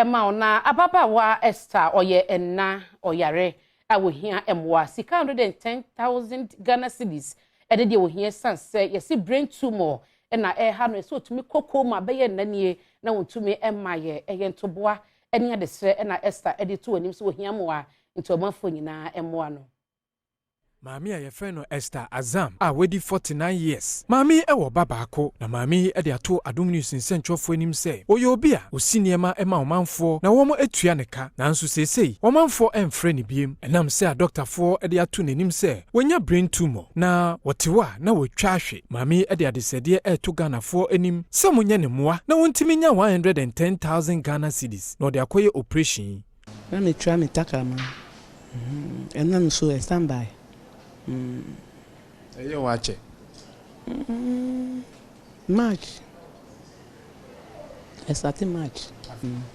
ema na ababa Esther oye enna oyare awohia emwa sika 110,000 Ghana cedis ede de wohia sanse yesi brain tumor na ha no so tumi kokoma beye nanie na wontumi emma ye ntoboa ene adesre na Esther ede to anim so wohia moa ntomafo nyina emwa no. Mami a yefe no Esther Azam a wedi 49 years. Mami ewo babaako na mami ede ato Adom News nsentwofo anim se oye a osiniema ema omanfo na womo etua neka nanso sesei omanfo emfre ne biem enam se a doctorfo ede ato nanim se wonya brain tumor na wotewa na wotwa ahwe mami ede adesede eto Ghanafo anim se munye ne moa na wontimi nya 110,000 Ghana cedis na ode akoye operation na me twa me takama enam so standby. You watch it. March. I started March.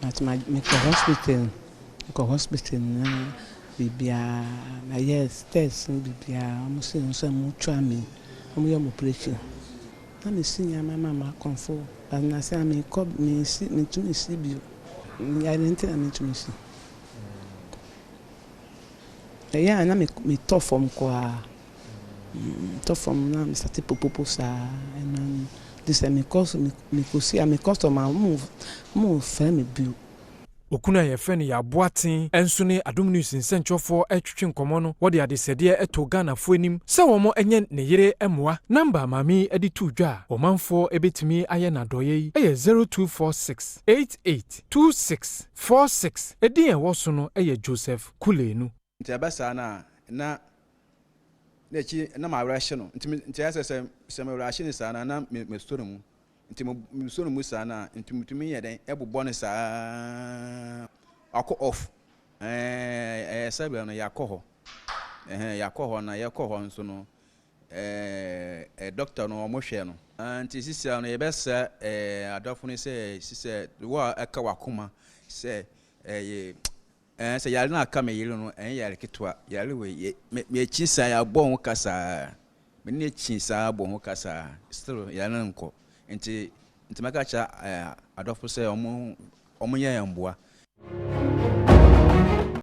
At my hospital. Hospital na bibia na yes test bibia almost some trauma. I'm operation. I'm seeing my mama comfort. And I say me come me see me to me see you. I didn't tell me to me see. Yeah, na me tough from kwa tough from na me start popopo sa and this me cause me kusi me customer move fa me bill okuna ye fe ne ya boaten enso ne Adom News nsentwofo etwetwe nkomo no wo de adesede eto Ghanafo anim se wo mo enye ne yere emoa number mami edi to dwa omanfo ebetimi aye na doye eye 0246 882646 edi en wo so no eye Joseph Kulenu nti abasa na chi na ma wrashe no nti asese se ma wrashe ni sana na me store mu nti me store mu sana nti mutumi ye den ebobọ ne sa akọ off sabe no yakọ ho na yakọ ho nso no doctor no mo hwe no nti sisi no ye besa adofo ni se sisi wo aka wakoma se se yale na aka me yele no yale ketwa yale we me chisa ya bon kasa me ne chisa bon kasa still yale nko nti maka cha adofo se omo ye yamboa.